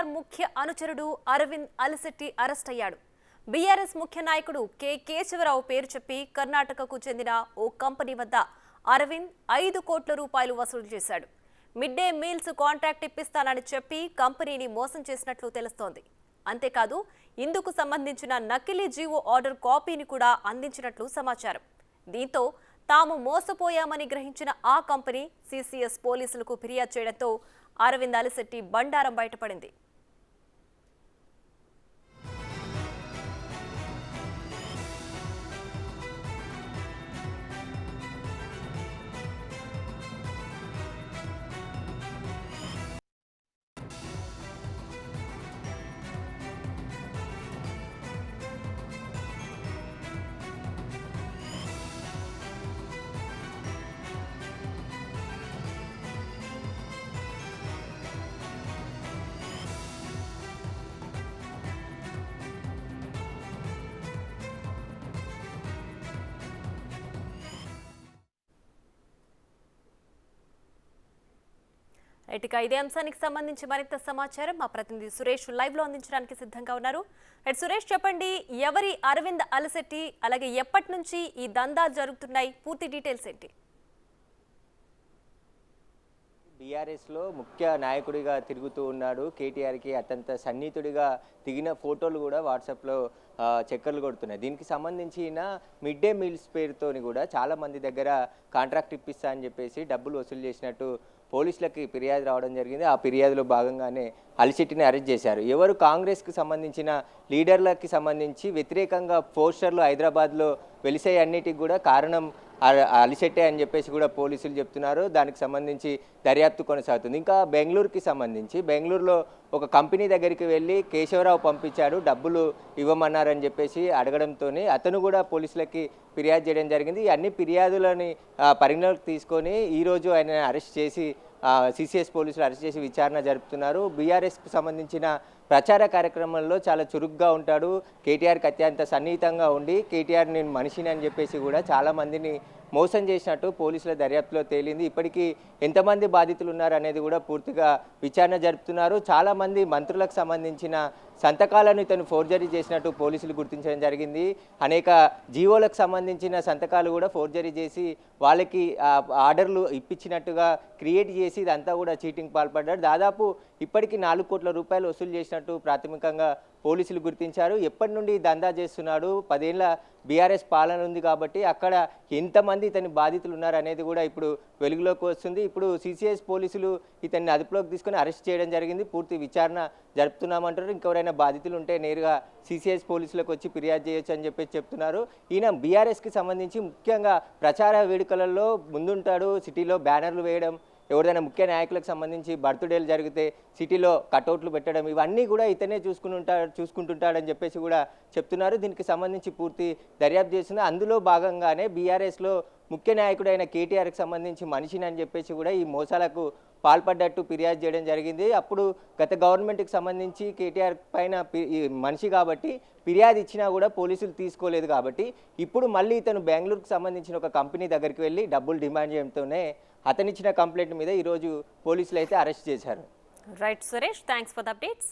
కేటీఆర్ ముఖ్య అనుచరుడు అరవింద్ అలిశెట్టి అరెస్ట్ అయ్యాడు. బీఆర్ఎస్ ముఖ్య నాయకుడు కేశవరావు పేరు చెప్పి కర్ణాటకకు చెందిన ఓ కంపెనీ వద్ద అరవింద్ 5 కోట్ల రూపాయలు వసూలు చేశాడు. మిడ్ డే మీల్స్ కాంట్రాక్ట్ ఇప్పిస్తానని చెప్పి కంపెనీని మోసం చేసినట్లు తెలుస్తోంది. అంతేకాదు ఇందుకు సంబంధించిన నకిలీ జీవో ఆర్డర్ కాపీని కూడా అందించినట్లు సమాచారం. దీంతో తాము మోసపోయామని గ్రహించిన ఆ కంపెనీ సిసిఎస్ పోలీసులకు ఫిర్యాదు చేయడంతో అరవింద్ అలిశెట్టి బండారం బయటపడింది. ఇక ఇదే అంశానికి సంబంధించి మరింత సమాచారం మా ప్రతినిధి సురేష్ లైవ్ లో అందించడానికి సిద్ధంగా ఉన్నారు. సురేష్, చెప్పండి, ఎవరి అరవింద్ అలిశెట్టి, అలాగే ఎప్పటి నుంచి ఈ దందాలు జరుగుతున్నాయి, పూర్తి డీటెయిల్స్ ఏంటి? బీఆర్ఎస్లో ముఖ్య నాయకుడిగా తిరుగుతూ ఉన్నాడు. కేటీఆర్కి అత్యంత సన్నిహితుడిగా దిగిన ఫోటోలు కూడా వాట్సాప్లో చక్కర్లు కొడుతున్నాయి. దీనికి సంబంధించిన మిడ్ డే మీల్స్ పేరుతోని కూడా చాలామంది దగ్గర కాంట్రాక్ట్ ఇప్పిస్తా అని చెప్పేసి డబ్బులు వసూలు చేసినట్టు పోలీసులకి ఫిర్యాదు రావడం జరిగింది. ఆ ఫిర్యాదులో భాగంగానే అలిశెట్టిని అరెస్ట్ చేశారు. ఎవరు కాంగ్రెస్కి సంబంధించిన లీడర్లకి సంబంధించి వ్యతిరేకంగా పోస్టర్లు హైదరాబాద్లో వెలిసే అన్నిటికి కూడా కారణం అలిశెట్టే అని చెప్పేసి కూడా పోలీసులు చెప్తున్నారు. దానికి సంబంధించి దర్యాప్తు కొనసాగుతుంది. ఇంకా బెంగళూరుకి సంబంధించి బెంగళూరులో ఒక కంపెనీ దగ్గరికి వెళ్ళి కేశవరావు పంపించాడు, డబ్బులు ఇవ్వమన్నారని చెప్పేసి అడగడంతో అతను కూడా పోలీసులకి ఫిర్యాదు చేయడం జరిగింది. అన్ని ఫిర్యాదులని పరిగణలోకి తీసుకొని ఈరోజు ఆయన అరెస్ట్ చేసి సిసిఎస్ పోలీసులు అరెస్ట్ చేసి విచారణ జరుపుతున్నారు. బీఆర్ఎస్కి సంబంధించిన ప్రచార కార్యక్రమంలో చాలా చురుగ్గా ఉంటాడు. కేటీఆర్కి అత్యంత సన్నిహితంగా ఉండి కేటీఆర్ నేను మనిషిని అని చెప్పేసి కూడా చాలామందిని మోసం చేసినట్టు పోలీసుల దర్యాప్తులో తేలింది. ఇప్పటికీ ఎంతమంది బాధితులు ఉన్నారు అనేది కూడా పూర్తిగా విచారణ జరుపుతున్నారు. చాలామంది మంత్రులకు సంబంధించిన సంతకాలను ఇతను ఫోర్జరీ చేసినట్టు పోలీసులు గుర్తించడం జరిగింది. అనేక జీవోలకు సంబంధించిన సంతకాలు కూడా ఫోర్జరీ చేసి వాళ్ళకి ఆర్డర్లు ఇప్పించినట్టుగా క్రియేట్ చేసి ఇదంతా కూడా చీటింగ్ పాల్పడ్డాడు. దాదాపు ఇప్పటికీ 4 కోట్ల రూపాయలు వసూలు చేసినట్టు ప్రాథమికంగా పోలీసులు గుర్తించారు. ఎప్పటి నుండి దందా చేస్తున్నాడు, 10 ఏళ్ల బీఆర్ఎస్ పాలన ఉంది కాబట్టి అక్కడ ఎంతమంది ఇతని బాధితులు ఉన్నారు అనేది కూడా ఇప్పుడు వెలుగులోకి వస్తుంది. ఇప్పుడు సిసిఎస్ పోలీసులు ఇతన్ని అదుపులోకి తీసుకొని అరెస్ట్ చేయడం జరిగింది. పూర్తి విచారణ జరుపుతున్నామంటారు. ఇంకెవరైనా బాధితులు ఉంటే నేరుగా సిసిఎస్ పోలీసులకు వచ్చి ఫిర్యాదు చేయొచ్చు అని చెప్పేసి చెప్తున్నారు. ఈయన బీఆర్ఎస్కి సంబంధించి ముఖ్యంగా ప్రచార వేడుకలలో ముందుంటాడు. సిటీలో బ్యానర్లు వేయడం, ఎవరిదైనా ముఖ్య నాయకులకు సంబంధించి బర్త్డేలు జరిగితే సిటీలో కటౌట్లు పెట్టడం, ఇవన్నీ కూడా ఇతనే చూసుకుంటుంటాడని చెప్పేసి కూడా చెప్తున్నారు. దీనికి సంబంధించి పూర్తి దర్యాప్తు చేస్తుంది. అందులో భాగంగానే బీఆర్ఎస్లో ముఖ్య నాయకుడైన కేటీఆర్కి సంబంధించి మనిషిని అని చెప్పేసి కూడా ఈ మోసాలకు పాల్పడ్డట్టు ఫిర్యాదు చేయడం జరిగింది. అప్పుడు గత గవర్నమెంట్కి సంబంధించి కేటీఆర్ పైన మనిషి కాబట్టి ఫిర్యాదు ఇచ్చినా కూడా పోలీసులు తీసుకోలేదు కాబట్టి ఇప్పుడు మళ్ళీ ఇతను బెంగళూరుకు సంబంధించిన ఒక కంపెనీ దగ్గరికి వెళ్ళి డబ్బులు డిమాండ్ చేయడంతోనే అతనిచ్చిన కంప్లైంట్ మీద ఈరోజు పోలీసులు అయితే అరెస్ట్ చేశారు. Right Suresh, thanks for the updates.